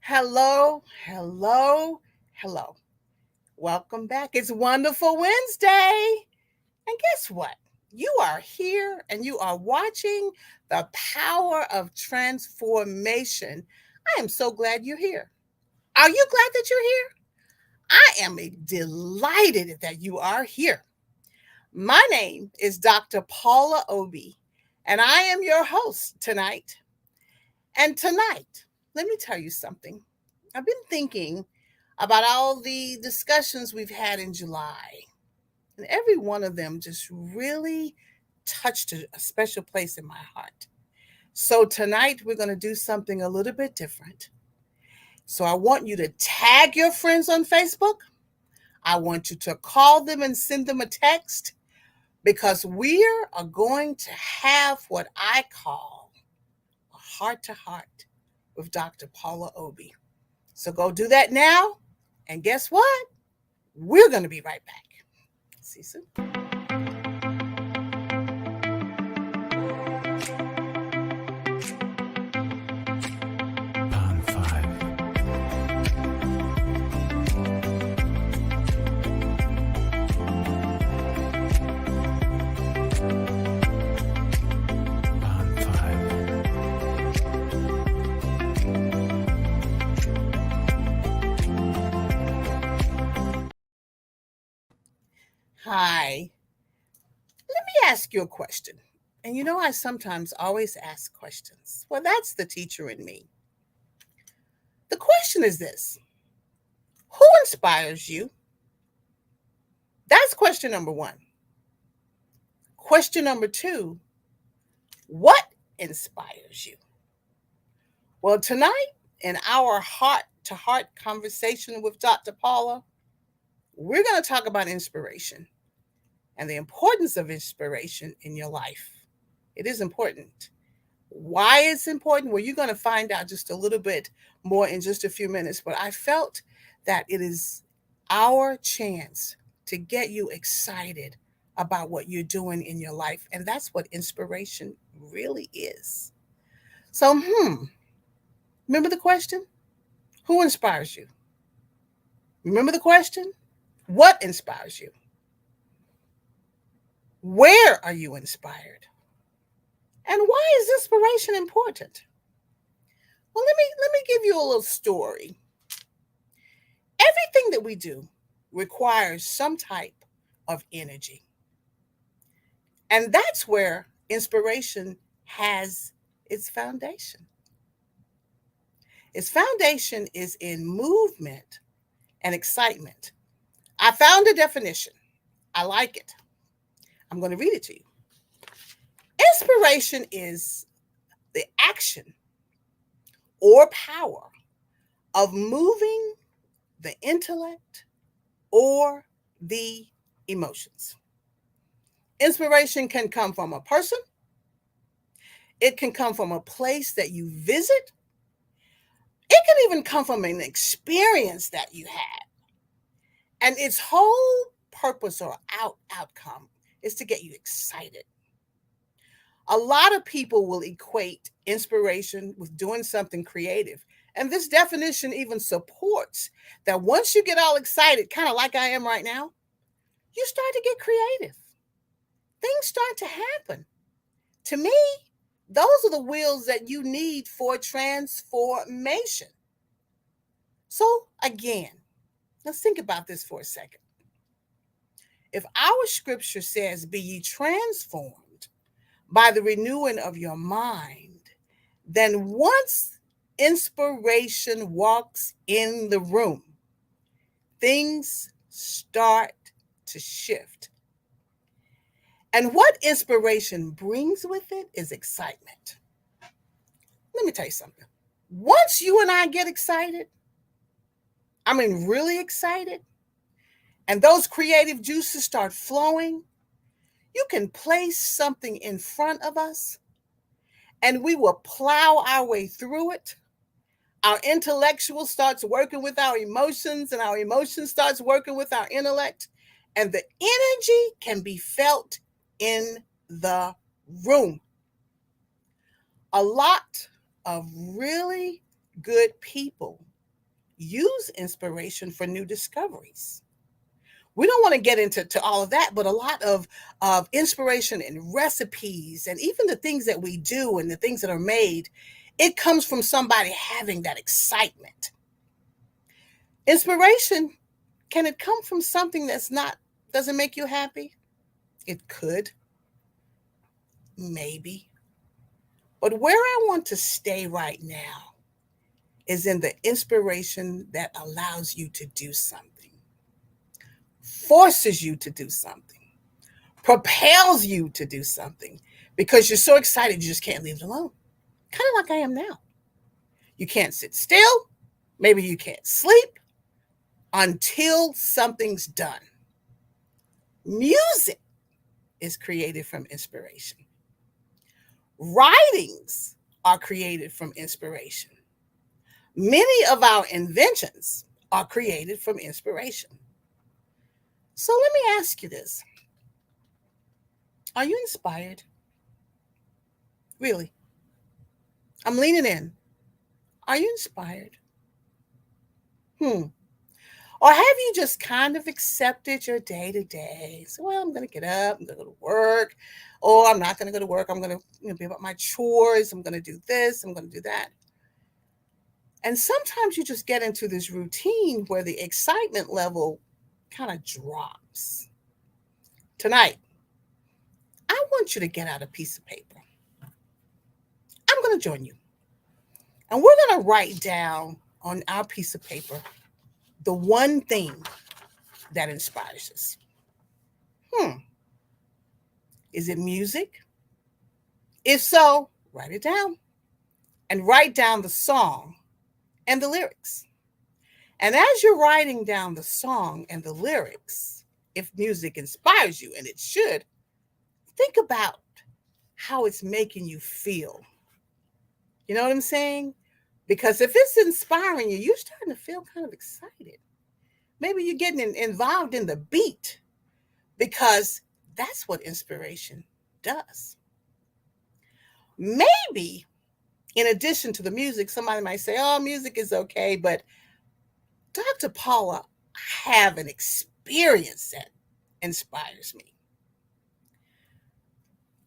Hello, hello, hello. Welcome back. It's Wonderful Wednesday. And guess what? You are here and you are watching the power of transformation. I am so glad you're here. Are you glad that you're here? I am delighted that you are here. My name is Dr. Paula Obie, and I am your host tonight. And tonight, let me tell you something. I've been thinking about all the discussions we've had in July, and every one of them just really touched a special place in my heart. So tonight, we're going to do something a little bit different. So I want you to tag your friends on Facebook. I want you to call them and send them a text because we are going to have what I call a heart to heart with Dr. Paula Obie. So go do that now. And guess what? We're going to be right back. See you soon. Pound 5. Pound 5. Hi. Let me ask you a question. And you know, I sometimes always ask questions. Well, that's the teacher in me. The question is this: who inspires you? That's question number one. Question number two: what inspires you? Well, tonight, in our heart to heart conversation with Dr. Paula, we're going to talk about inspiration and the importance of inspiration in your life. It is important. Why it's important? Well, you're going to find out just a little bit more in just a few minutes. But I felt that it is our chance to get you excited about what you're doing in your life. And that's what inspiration really is. So, remember the question? Who inspires you? Remember the question? What inspires you? Where are you inspired? And why is inspiration important? Well, let me give you a little story. Everything that we do requires some type of energy. And that's where inspiration has its foundation. Its foundation is in movement and excitement. I found a definition. I like it. I'm going to read it to you. Inspiration is the action or power of moving the intellect or the emotions. Inspiration can come from a person, it can come from a place that you visit, it can even come from an experience that you had. And its whole purpose or outcome is to get you excited. A lot of people will equate inspiration with doing something creative. And this definition even supports that once you get all excited, kind of like I am right now, you start to get creative. Things start to happen. To me, those are the wheels that you need for transformation. So, again, let's think about this for a second. If our scripture says, be ye transformed by the renewing of your mind, then once inspiration walks in the room, things start to shift. And what inspiration brings with it is excitement. Let me tell you something. Once you and I get excited, I mean, really excited, and those creative juices start flowing, you can place something in front of us and we will plow our way through it. Our intellectual starts working with our emotions, and our emotions starts working with our intellect, and the energy can be felt in the room. A lot of really good people use inspiration for new discoveries. We don't want to get into all of that, but a lot of inspiration in recipes and even the things that we do and the things that are made, it comes from somebody having that excitement. Inspiration, can it come from something doesn't make you happy? It could, maybe. But where I want to stay right now is in the inspiration that allows you to do something, forces you to do something, propels you to do something because you're so excited you just can't leave it alone. Kind of like I am now. You can't sit still. Maybe you can't sleep until something's done. Music is created from inspiration. Writings are created from inspiration. Many of our inventions are created from inspiration. So let me ask you this. Are you inspired? Really? I'm leaning in. Are you inspired? Or have you just kind of accepted your day to day? So, well, I'm going to get up, I'm going to go to work, or I'm not going to go to work. I'm going to be about my chores. I'm going to do this, I'm going to do that. And sometimes you just get into this routine where the excitement level kind of drops. Tonight, I want you to get out a piece of paper. I'm going to join you. And we're going to write down on our piece of paper the one thing that inspires us. Is it music? If so, write it down and write down the song and the lyrics. And as you're writing down the song and the lyrics, if music inspires you, and it should, think about how it's making you feel. You know what I'm saying? Because if it's inspiring you, you're starting to feel kind of excited. Maybe you're getting involved in the beat because that's what inspiration does. Maybe in addition to the music, somebody might say, oh, music is okay, but Dr. Paula, I have an experience that inspires me.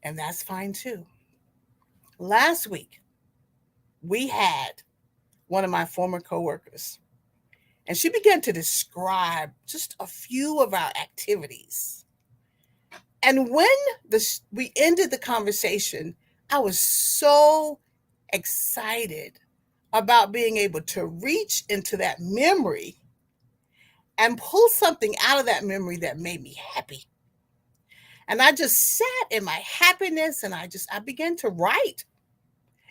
And that's fine too. Last week, we had one of my former coworkers, and she began to describe just a few of our activities. And when we ended the conversation, I was so excited about being able to reach into that memory and pull something out of that memory that made me happy. And I just sat in my happiness and I began to write.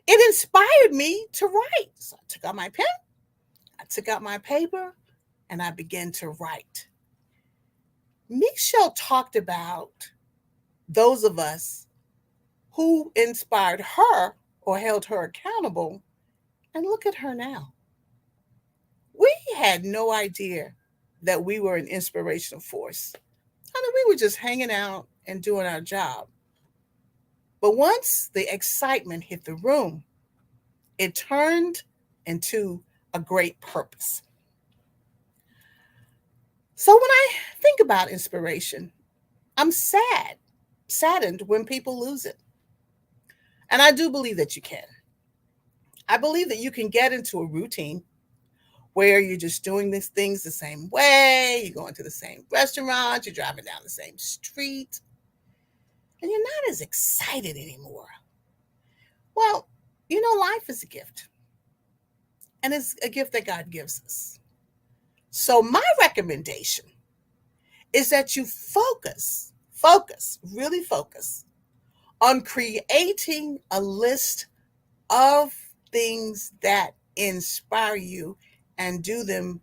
It inspired me to write. So I took out my pen, I took out my paper, and I began to write. Michelle talked about those of us who inspired her or held her accountable. And look at her now. We had no idea that we were an inspirational force. I mean, we were just hanging out and doing our job. But once the excitement hit the room, it turned into a great purpose. So when I think about inspiration, I'm saddened when people lose it. And I do believe that you can. I believe that you can get into a routine where you're just doing these things the same way, you're going to the same restaurant, you're driving down the same street, and you're not as excited anymore. Well, life is a gift. And it's a gift that God gives us. So my recommendation is that you really focus on creating a list of things that inspire you and do them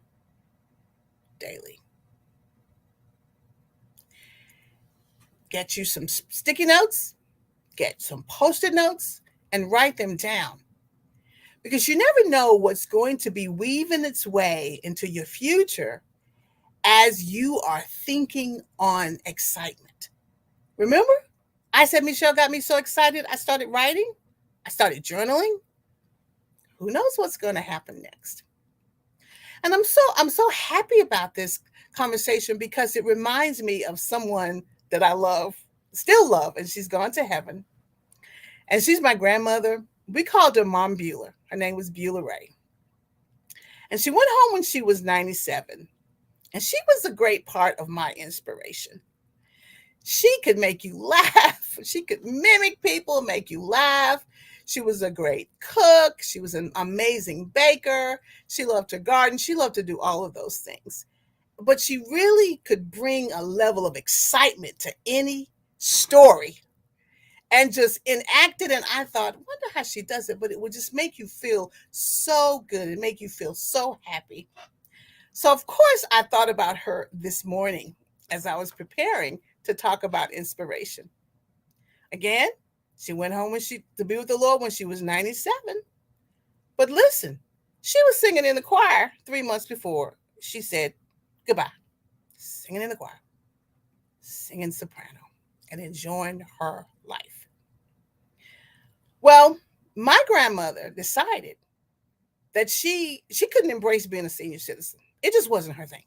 daily. Get you some sticky notes, get some Post-it notes, and write them down. Because you never know what's going to be weaving its way into your future as you are thinking on excitement. Remember, I said Michelle got me so excited, I started writing, I started journaling. Who knows what's going to happen next? And I'm so happy about this conversation because it reminds me of someone that I love, still love, and she's gone to heaven. And she's my grandmother. We called her Mom Bueller. Her name was Bueller Ray. And she went home when she was 97. And she was a great part of my inspiration. She could make you laugh. She could mimic people, make you laugh. She was a great cook. She was an amazing baker. She loved her garden. She loved to do all of those things. But she really could bring a level of excitement to any story and just enact it. And I thought, wonder how she does it, but it would just make you feel so good and make you feel so happy. So, of course, I thought about her this morning as I was preparing to talk about inspiration. Again, she went home to be with the Lord when she was 97. But listen, she was singing in the choir 3 months before she said goodbye, singing in the choir, singing soprano, and enjoying her life. Well, my grandmother decided that she couldn't embrace being a senior citizen. It just wasn't her thing.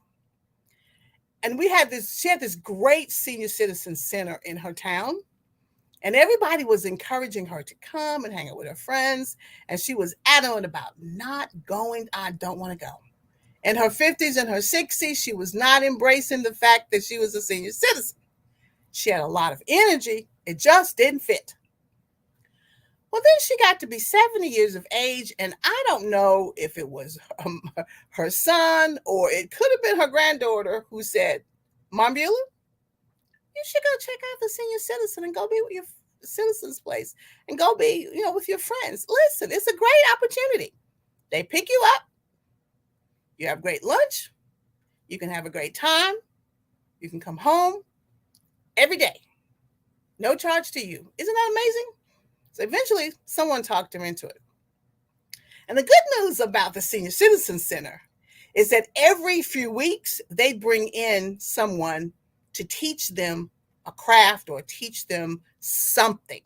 And she had this great senior citizen center in her town. And everybody was encouraging her to come and hang out with her friends. And she was adamant about not going. I don't want to go. In her 50s and her 60s, she was not embracing the fact that she was a senior citizen. She had a lot of energy. It just didn't fit. Well, then she got to be 70 years of age, and I don't know if it was her son or it could have been her granddaughter who said, Mom Bueller, you should go check out the senior citizen and go be with your citizen's place and go be, with your friends. Listen, it's a great opportunity. They pick you up. You have great lunch. You can have a great time. You can come home every day. No charge to you. Isn't that amazing? So eventually, someone talked her into it. And the good news about the Senior Citizen Center is that every few weeks, they bring in someone to teach them a craft or teach them something.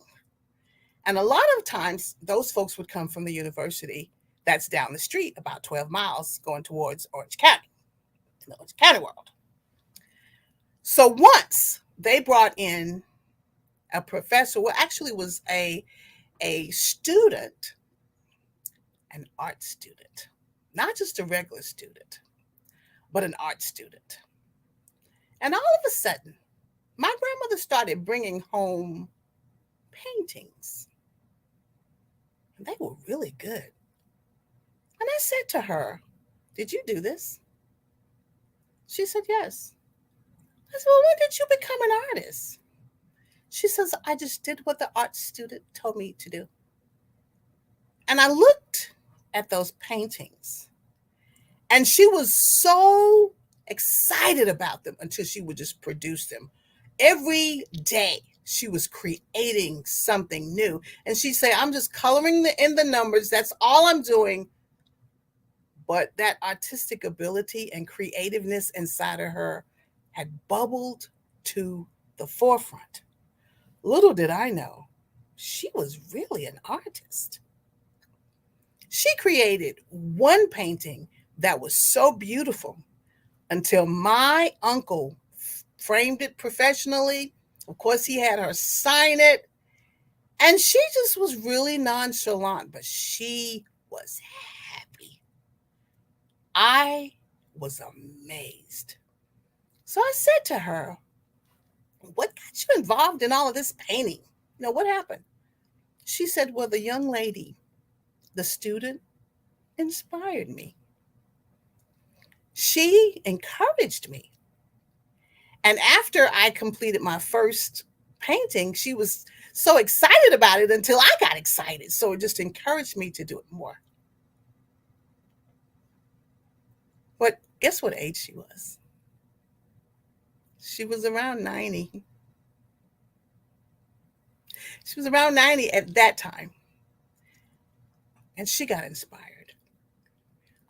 And a lot of times, those folks would come from the university that's down the street, about 12 miles, going towards Orange County, in the Orange County world. So once they brought in a professor, well, actually was a student, an art student, not just a regular student, but an art student. And all of a sudden, my grandmother started bringing home paintings. And they were really good. And I said to her, did you do this? She said, yes. I said, well, when did you become an artist? She says, I just did what the art student told me to do. And I looked at those paintings, and she was so excited about them until she would just produce them. Every day she was creating something new. And she'd say, I'm just coloring in the numbers. That's all I'm doing. But that artistic ability and creativeness inside of her had bubbled to the forefront. Little did I know, she was really an artist. She created one painting that was so beautiful until my uncle framed it professionally. Of course, he had her sign it. And she just was really nonchalant, but she was happy. I was amazed. So I said to her, what got you involved in all of this painting? What happened? She said, well, the young lady, the student, inspired me. She encouraged me. And after I completed my first painting, she was so excited about it until I got excited. So it just encouraged me to do it more. But guess what age she was? She was around 90. She was around 90 at that time. And she got inspired.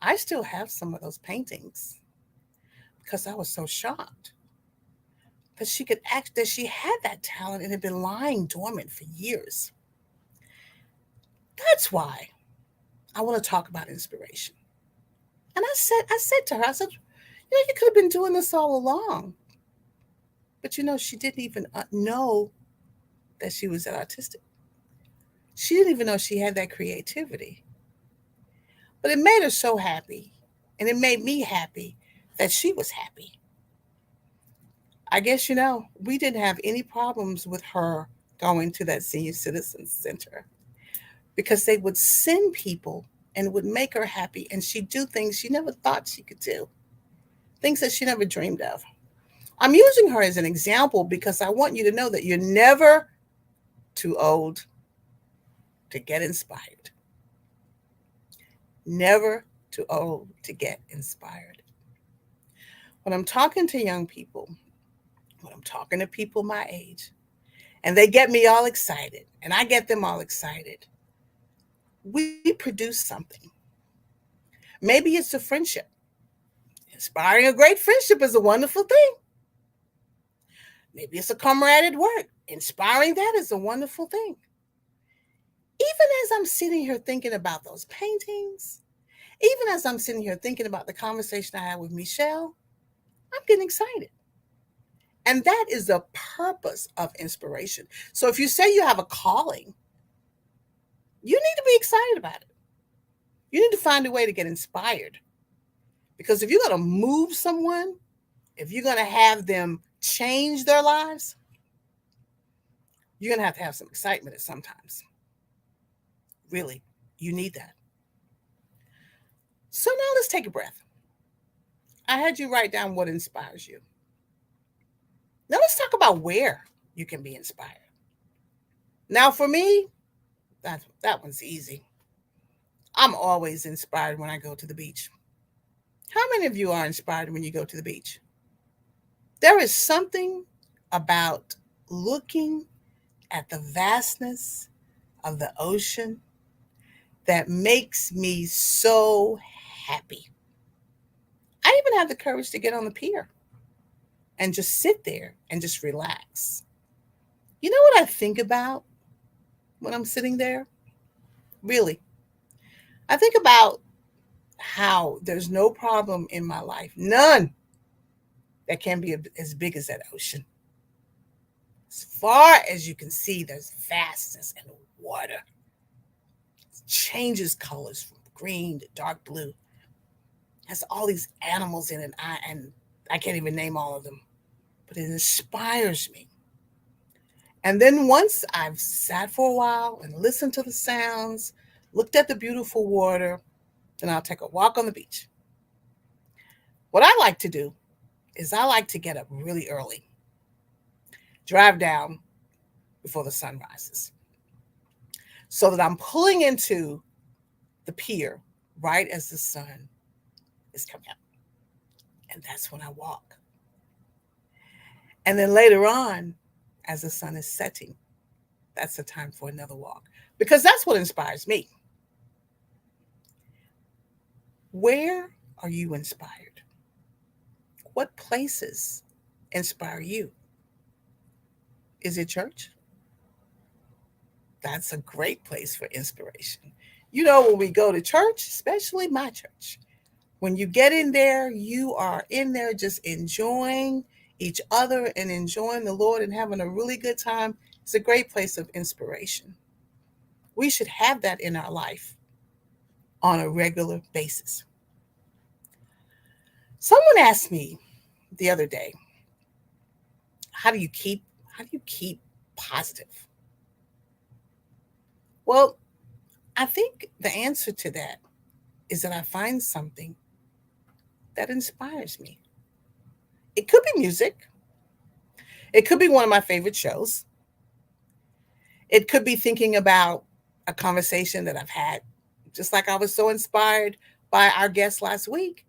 I still have some of those paintings because I was so shocked that she could act, that she had that talent and had been lying dormant for years. That's why I want to talk about inspiration. And I said to her, I said, you could have been doing this all along. But she didn't even know that she was that autistic. She didn't even know she had that creativity. But it made her so happy, and it made me happy that she was happy. I guess, we didn't have any problems with her going to that senior citizens center because they would send people and would make her happy. And she'd do things she never thought she could do, things that she never dreamed of. I'm using her as an example because I want you to know that you're never too old to get inspired. Never too old to get inspired. When I'm talking to young people, when I'm talking to people my age, and they get me all excited, and I get them all excited, we produce something. Maybe it's a friendship. Inspiring a great friendship is a wonderful thing. Maybe it's a comrade at work. Inspiring that is a wonderful thing. Even as I'm sitting here thinking about those paintings, even as I'm sitting here thinking about the conversation I had with Michelle, I'm getting excited. And that is the purpose of inspiration. So if you say you have a calling, you need to be excited about it. You need to find a way to get inspired. Because if you're going to move someone, if you're going to have them change their lives, you're going to have some excitement at sometimes. Really, you need that. So now let's take a breath. I had you write down what inspires you. Now let's talk about where you can be inspired. Now for me, that one's easy. I'm always inspired when I go to the beach. How many of you are inspired when you go to the beach? There is something about looking at the vastness of the ocean that makes me so happy. I even have the courage to get on the pier and just sit there and just relax. You know what I think about when I'm sitting there? Really. I think about how there's no problem in my life, none, that can be as big as that ocean. As far as you can see, there's vastness and water. It changes colors from green to dark blue. It has all these animals in it, and I can't even name all of them, but it inspires me. And then once I've sat for a while and listened to the sounds, looked at the beautiful water, then I'll take a walk on the beach. What I like to do is I like to get up really early, drive down before the sun rises, so that I'm pulling into the pier right as the sun is coming up. And that's when I walk. And then later on, as the sun is setting, that's the time for another walk, because that's what inspires me. Where are you inspired? What places inspire you? Is it church? That's a great place for inspiration. When we go to church, especially my church, when you get in there, you are in there just enjoying each other and enjoying the Lord and having a really good time. It's a great place of inspiration. We should have that in our life on a regular basis. Someone asked me the other day, how do you keep positive? Well, I think the answer to that is that I find something that inspires me. It could be music. It could be one of my favorite shows. It could be thinking about a conversation that I've had, just like I was so inspired by our guest last week.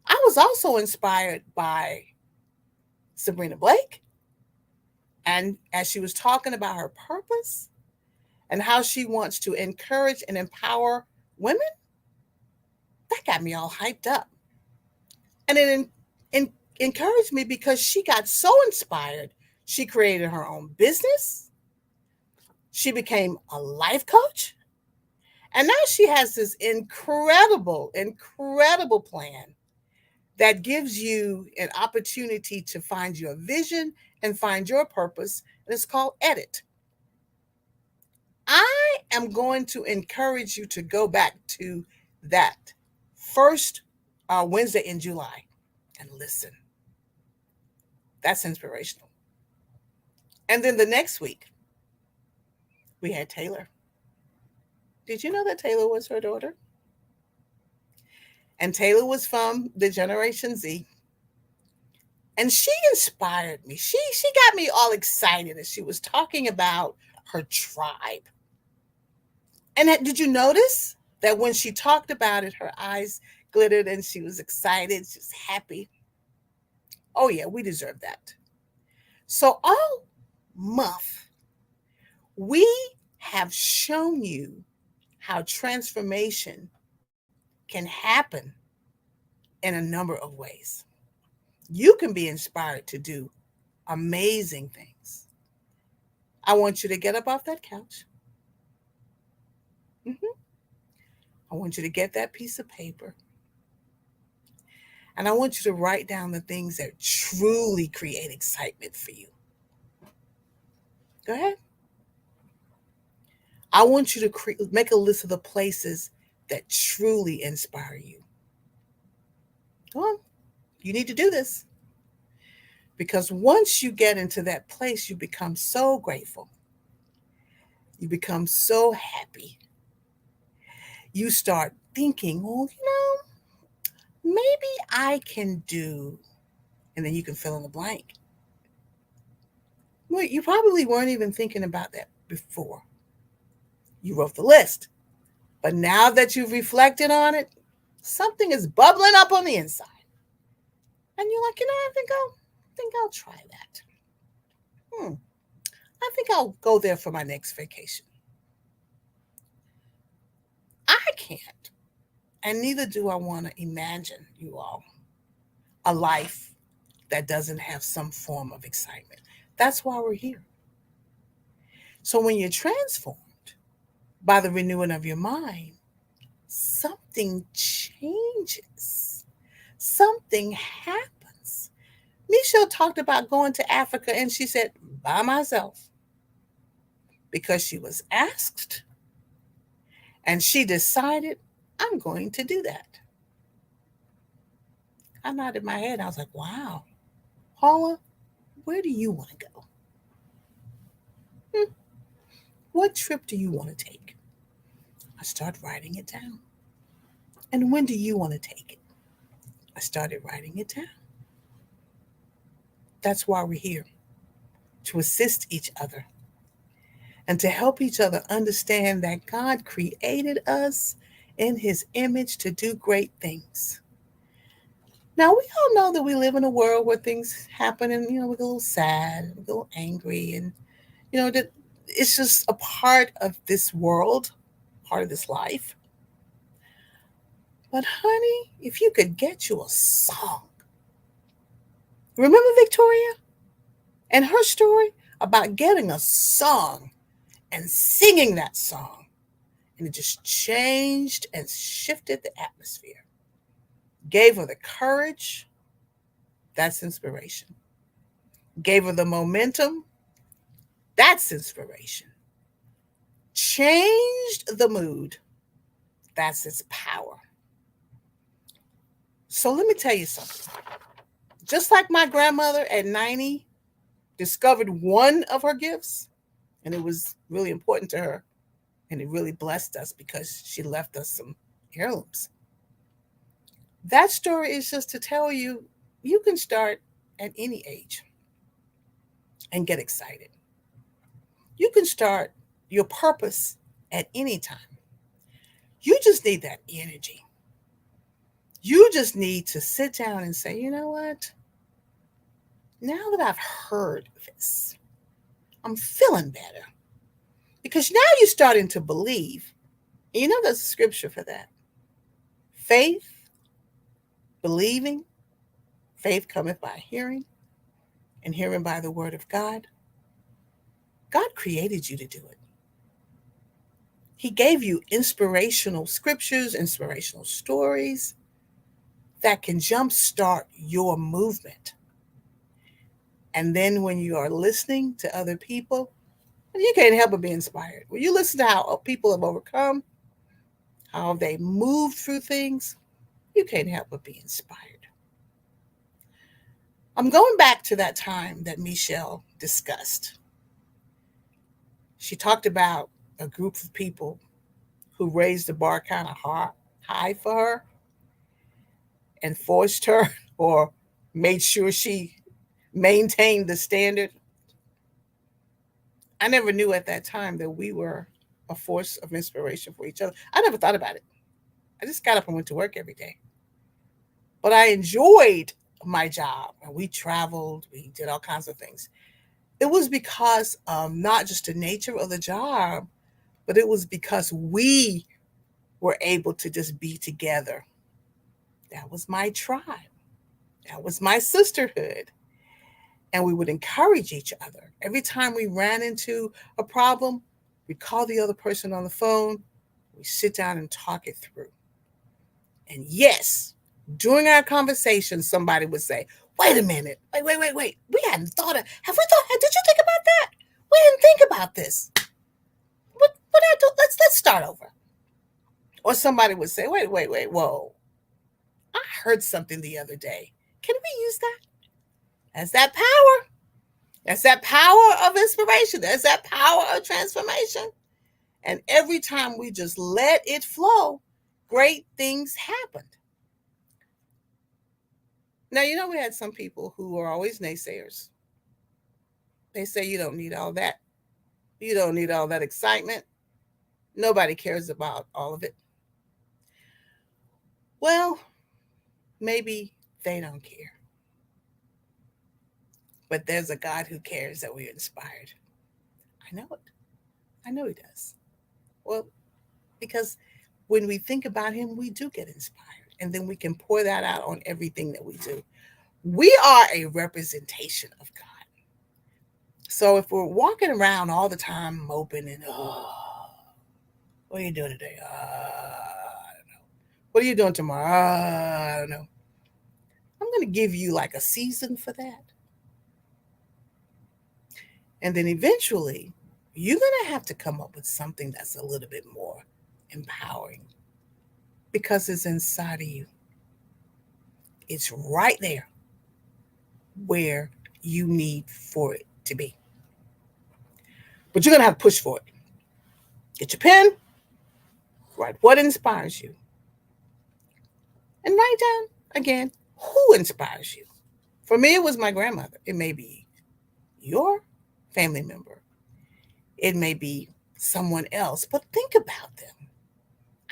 I was also inspired by Sabrina Blake. And as she was talking about her purpose and how she wants to encourage and empower women, that got me all hyped up. And it encouraged me because she got so inspired. She created her own business. She became a life coach. And now she has this incredible plan that gives you an opportunity to find your vision and find your purpose. And it's called Edit. I am going to encourage you to go back to that first Wednesday in July and listen. That's inspirational. And then the next week, we had Taylor. Did you know that Taylor was her daughter? And Taylor was from the Generation Z. And she inspired me. She got me all excited as she was talking about her tribe. And did you notice that when she talked about it, her eyes glittered and she was excited, she was happy? Oh, yeah, we deserve that. So all month, we have shown you how transformation can happen in a number of ways. You can be inspired to do amazing things. I want you to get up off that couch. I want you to get that piece of paper. And I want you to write down the things that truly create excitement for you. Go ahead. I want you to make a list of the places that truly inspire you. Come on. You need to do this. Because once you get into that place, you become so grateful. You become so happy. You start thinking, well, maybe I can do, and then you can fill in the blank. Well, you probably weren't even thinking about that before. You wrote the list. But now that you've reflected on it, something is bubbling up on the inside. And you're like, I think I'll try that. I think I'll go there for my next vacation. I can't, and neither do I want to imagine, you all, a life that doesn't have some form of excitement. That's why we're here. So when you're transformed by the renewing of your mind, something changes. Something happens. Michelle talked about going to Africa, and she said, by myself, because she was asked, and she decided, I'm going to do that. I nodded my head. I was like, wow, Paula, where do you want to go? What trip do you want to take? I started writing it down. And when do you want to take it? I started writing it down. That's why we're here, to assist each other and to help each other understand that God created us in his image to do great things. Now, we all know that we live in a world where things happen and, we get a little sad, we get a little angry, and, that it's just a part of this world, part of this life. But honey, if you could get you a song. Remember Victoria and her story about getting a song and singing that song? And it just changed and shifted the atmosphere. Gave her the courage. That's inspiration. Gave her the momentum. That's inspiration. Changed the mood. That's its power. So let me tell you something. Just like my grandmother at 90 discovered one of her gifts, and it was really important to her, and it really blessed us because she left us some heirlooms. That story is just to tell you, you can start at any age and get excited. You can start your purpose at any time. You just need that energy. You just need to sit down and say, you know what? Now that I've heard this, I'm feeling better. Because now you're starting to believe. And there's a scripture for that. Faith, believing, faith cometh by hearing, and hearing by the word of God. God created you to do it. He gave you inspirational scriptures, inspirational stories that can jumpstart your movement. And then when you are listening to other people, you can't help but be inspired. When you listen to how people have overcome, how they moved through things, you can't help but be inspired. I'm going back to that time that Michelle discussed. She talked about a group of people who raised the bar kind of high for her and forced her or made sure she maintained the standard. I never knew at that time that we were a force of inspiration for each other. I never thought about it. I just got up and went to work every day. But I enjoyed my job. And we traveled, we did all kinds of things. It was because not just the nature of the job, but it was because we were able to just be together. That was my tribe. That was my sisterhood. And we would encourage each other. Every time we ran into a problem, we'd call the other person on the phone, we sit down and talk it through. And yes, during our conversation, somebody would say, wait a minute, wait. We hadn't thought of, have we thought, did you think about that? We didn't think about this. What I do? Let's start over. Or somebody would say, wait, whoa. I heard something the other day. Can we use that? That's that power. That's that power of inspiration. That's that power of transformation. And every time we just let it flow, great things happened. Now, we had some people who are always naysayers. They say you don't need all that. You don't need all that excitement. Nobody cares about all of it. Well, maybe they don't care. But there's a God who cares that we're inspired. I know it. I know he does. Well, because when we think about him, we do get inspired. And then we can pour that out on everything that we do. We are a representation of God. So if we're walking around all the time moping and, what are you doing today? I don't know. What are you doing tomorrow? I don't know. I'm going to give you like a season for that. And then eventually, you're going to have to come up with something that's a little bit more empowering because it's inside of you. It's right there where you need for it to be. But you're going to have to push for it. Get your pen, write what inspires you. And write down, again, who inspires you. For me, it was my grandmother. It may be your family member. It may be someone else, but think about them.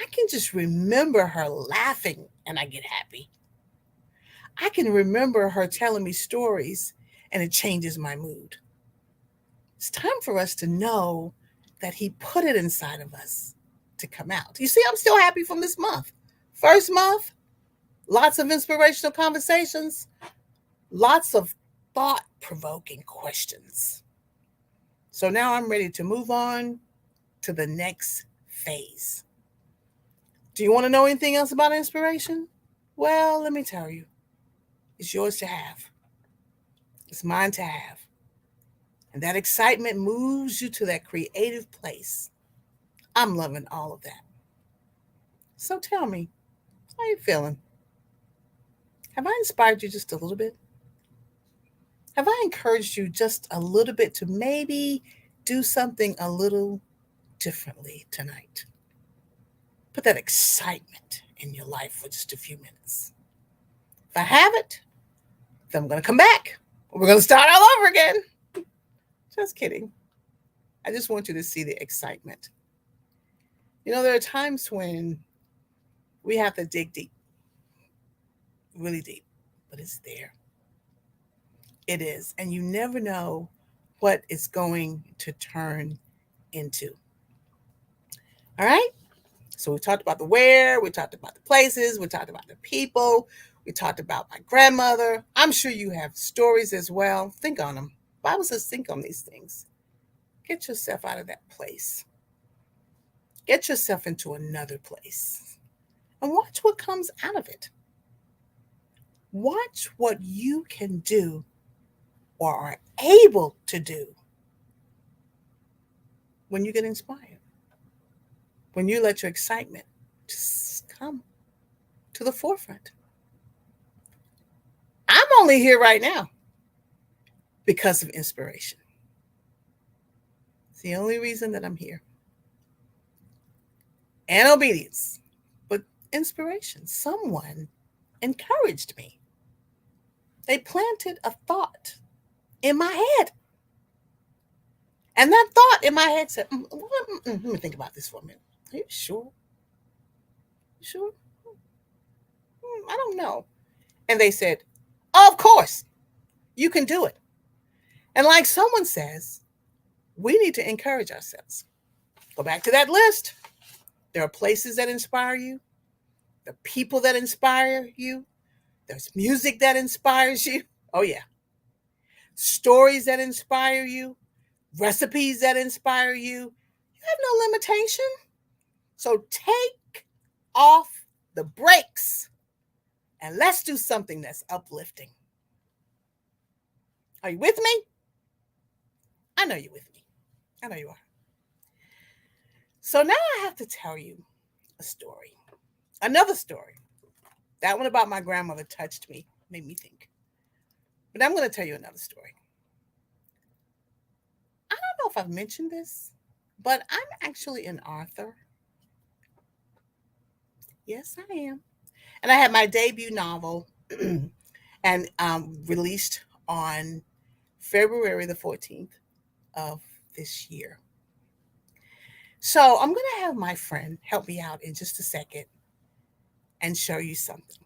I can just remember her laughing and I get happy. I can remember her telling me stories and it changes my mood. It's time for us to know that he put it inside of us to come out. You see, I'm still happy from this month. First month, lots of inspirational conversations, lots of thought-provoking questions. So now I'm ready to move on to the next phase. Do you want to know anything else about inspiration? Well, let me tell you. It's yours to have. It's mine to have. And that excitement moves you to that creative place. I'm loving all of that. So tell me, how are you feeling? Have I inspired you just a little bit? Have I encouraged you just a little bit to maybe do something a little differently tonight? Put that excitement in your life for just a few minutes. If I haven't, then I'm going to come back. We're going to start all over again. Just kidding. I just want you to see the excitement. There are times when we have to dig deep, really deep, but it's there. It is. And you never know what it's going to turn into. All right? So we talked about the where, we talked about the places, we talked about the people, we talked about my grandmother. I'm sure you have stories as well. Think on them. The Bible says think on these things. Get yourself out of that place. Get yourself into another place and watch what comes out of it. Watch what you can do or are able to do when you get inspired, when you let your excitement just come to the forefront. I'm only here right now because of inspiration. It's the only reason that I'm here. And obedience, but inspiration. Someone encouraged me. They planted a thought in my head. And that thought in my head said, let me think about this for a minute. Are you sure? You sure? I don't know. And they said, of course, you can do it. And like someone says, we need to encourage ourselves. Go back to that list. There are places that inspire you. There are people that inspire you. There's music that inspires you. Oh, yeah. Stories that inspire you. Recipes that inspire you. You have no limitation. So take off the brakes and let's do something that's uplifting. Are you with me? I know you're with me. I know you are. So now I have to tell you a story. Another story. That one about my grandmother touched me, made me think. But I'm going to tell you another story. I don't know if I've mentioned this, but I'm actually an author. Yes, I am. And I had my debut novel and released on February the 14th of this year. So I'm going to have my friend help me out in just a second and show you something.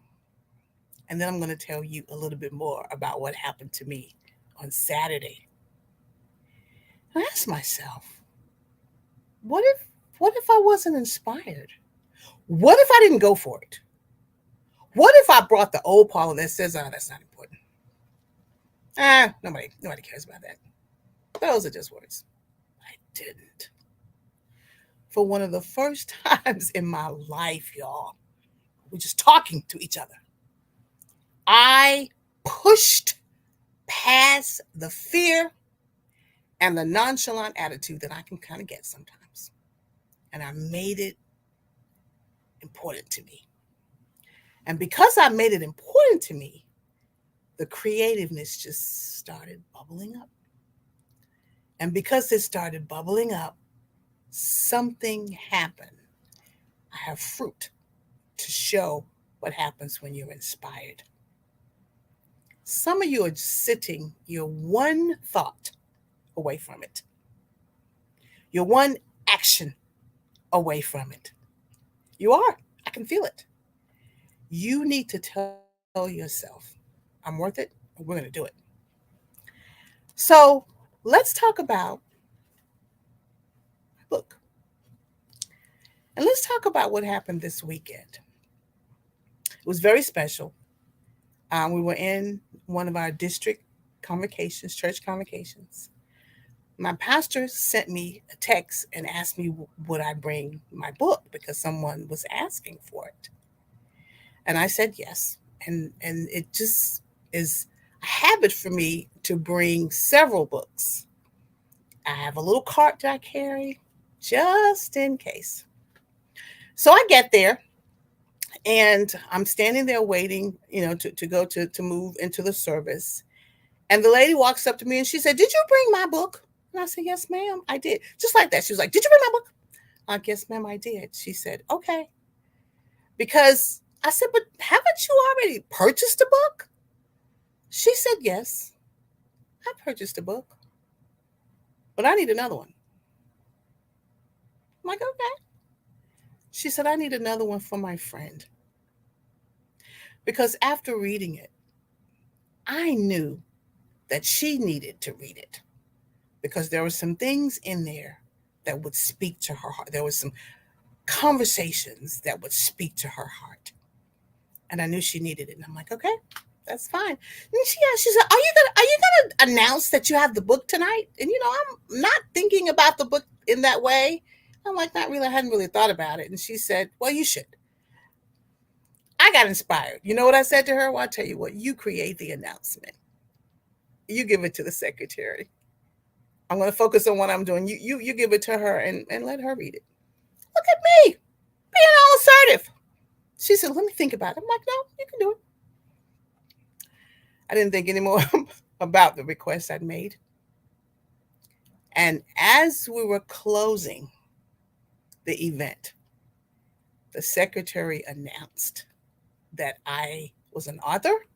And then I'm going to tell you a little bit more about what happened to me on Saturday. And I asked myself, what if I wasn't inspired? What if I didn't go for it? What if I brought the old Paula that says, oh, that's not important? Nobody cares about that. Those are just words. I didn't. For one of the first times in my life, y'all, we're just talking to each other. I pushed past the fear and the nonchalant attitude that I can kind of get sometimes. And I made it important to me. And because I made it important to me, the creativeness just started bubbling up. And because it started bubbling up, something happened. I have fruit to show what happens when you're inspired. Some of you are sitting, you're one thought away from it. You're one action away from it. You are. I can feel it. You need to tell yourself, I'm worth it, and we're going to do it. So let's talk about my book. And let's talk about what happened this weekend. It was very special. We were in one of our district convocations, church convocations. My pastor sent me a text and asked me, would I bring my book because someone was asking for it. And I said yes. And it just is a habit for me to bring several books. I have a little cart that I carry just in case. So I get there and I'm standing there waiting, to go to move into the service. And the lady walks up to me and she said, did you bring my book? And I said, yes, ma'am, I did. Just like that. She was like, did you bring my book? I'm like, yes, ma'am, I did. She said, okay. Because I said, but haven't you already purchased a book? She said, yes, I purchased a book, but I need another one. I'm like, okay. She said, I need another one for my friend. Because after reading it, I knew that she needed to read it because there were some things in there that would speak to her heart. There was some conversations that would speak to her heart. And I knew she needed it. And I'm like, okay, that's fine. And she said, are you gonna announce that you have the book tonight? And I'm not thinking about the book in that way. I'm like, not really. I hadn't really thought about it. And she said, well, you should. I got inspired. You know what I said to her? Well, I'll tell you what, you create the announcement. You give it to the secretary. I'm going to focus on what I'm doing. You give it to her and let her read it. Look at me being all assertive. She said, let me think about it. I'm like, no, you can do it. I didn't think anymore about the request I'd made. And as we were closing the event, the secretary announced that I was an author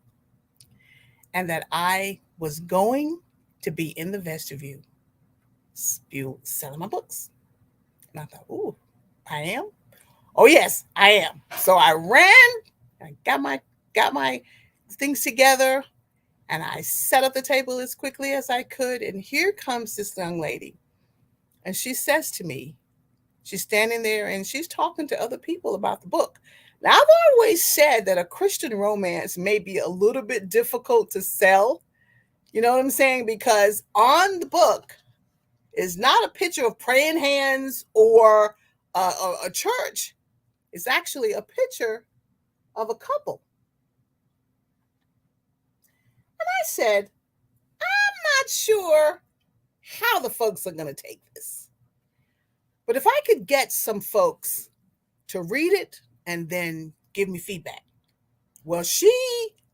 and that I was going to be in the vestibule selling my books. And I thought, ooh, I am? Oh yes, I am. So I ran, I got my things together, and I set up the table as quickly as I could. And here comes this young lady. And she says to me, she's standing there and she's talking to other people about the book. Now, I've always said that a Christian romance may be a little bit difficult to sell. You know what I'm saying? Because on the book is not a picture of praying hands or a church. It's actually a picture of a couple. And I said, I'm not sure how the folks are going to take this. But if I could get some folks to read it and then give me feedback. Well, she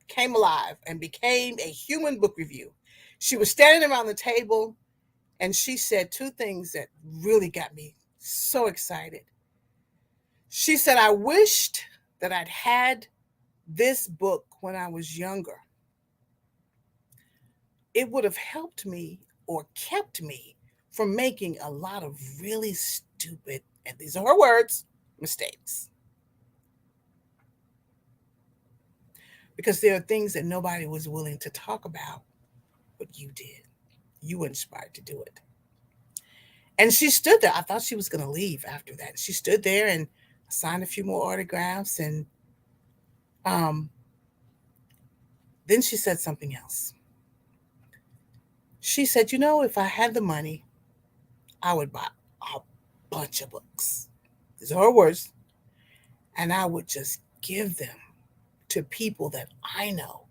came alive and became a human book review. She was standing around the table and she said two things that really got me so excited. She said, I wished that I'd had this book when I was younger. It would have helped me or kept me from making a lot of really stupid, and these are her words, mistakes. Because there are things that nobody was willing to talk about, but you did. You were inspired to do it. And she stood there. I thought she was going to leave after that. She stood there and signed a few more autographs. And then she said something else. She said, if I had the money, I would buy a bunch of books. These are her words. And I would just give them to people that I know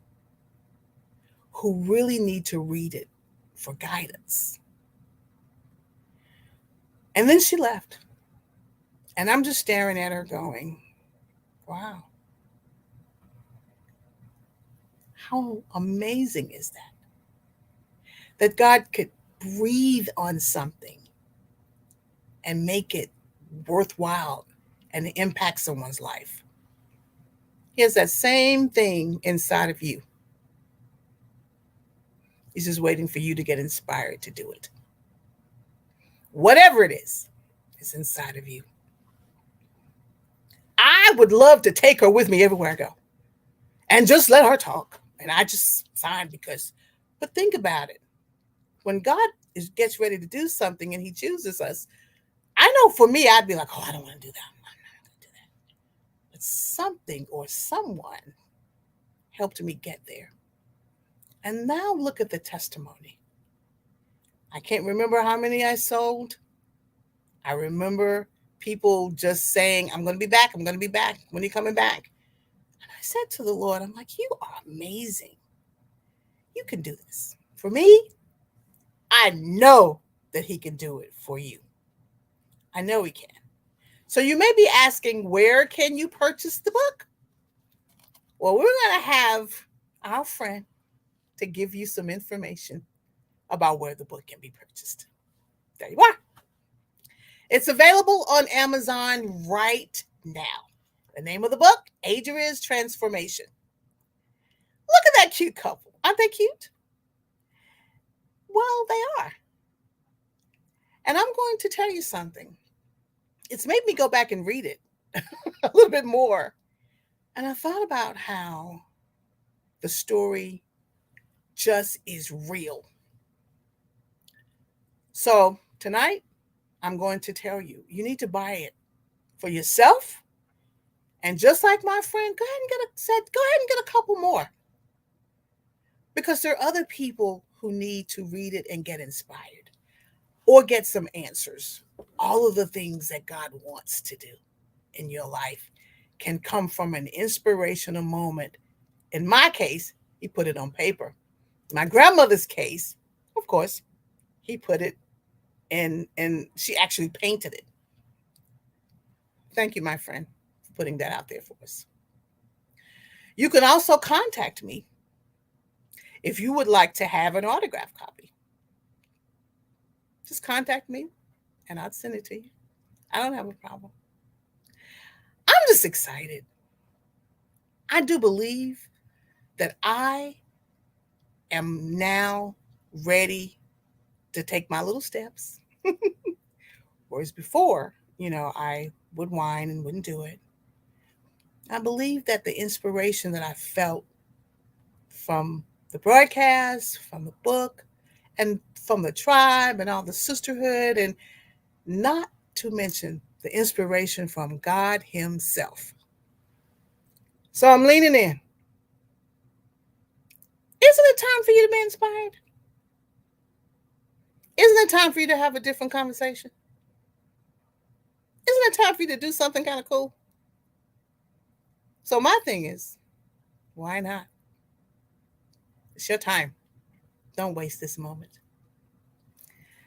who really need to read it for guidance. And then she left. And I'm just staring at her going, wow. How amazing is that? That God could breathe on something and make it worthwhile and impact someone's life. He has that same thing inside of you. He's just waiting for you to get inspired to do it. Whatever it is inside of you. I would love to take her with me everywhere I go and just let her talk. And I just sign but think about it. When God gets ready to do something and he chooses us, I know for me, I'd be like, oh, I don't want to do that. I'm not going to do that. But something or someone helped me get there. And now look at the testimony. I can't remember how many I sold. I remember people just saying, I'm going to be back. I'm going to be back. When are you coming back? And I said to the Lord, I'm like, you are amazing. You can do this. For me, I know that he can do it for you. I know he can. So you may be asking, where can you purchase the book? Well, we're going to have our friend to give you some information about where the book can be purchased. There you are. It's available on Amazon right now. The name of the book, Adria's Transformation. Look at that cute couple. Aren't they cute? Well, they are. And I'm going to tell you something. It's made me go back and read it a little bit more. And I thought about how the story just is real. So tonight, I'm going to tell you, you need to buy it for yourself. And just like my friend, go ahead and get a couple more. Because there are other people who need to read it and get inspired or get some answers all of the things that God wants to do in your life can come from an inspirational moment. In my case, he put it on paper. My grandmother's case, of course, he put it in, and she actually painted it. Thank you, my friend, for putting that out there for us. You can also contact me if you would like to have an autograph copy. Just contact me and I'll send it to you. I don't have a problem. I'm just excited. I do believe that I am now ready to take my little steps. Whereas before, I would whine and wouldn't do it. I believe that the inspiration that I felt from the broadcast, from the book, and from the tribe and all the sisterhood, and not to mention the inspiration from God Himself. So I'm leaning in. Isn't it time for you to be inspired? Isn't it time for you to have a different conversation? Isn't it time for you to do something kind of cool? So my thing is, why not? It's your time. Don't waste this moment.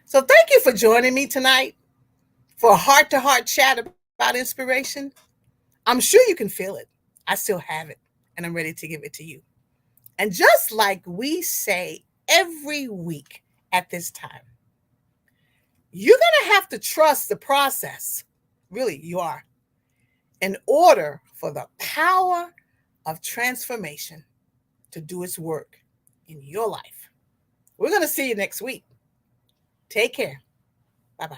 So thank you for joining me tonight for a heart-to-heart chat about inspiration. I'm sure you can feel it. I still have it, and I'm ready to give it to you. And just like we say every week at this time, you're going to have to trust the process. Really, you are. In order for the power of transformation to do its work in your life. We're going to see you next week. Take care. Bye-bye.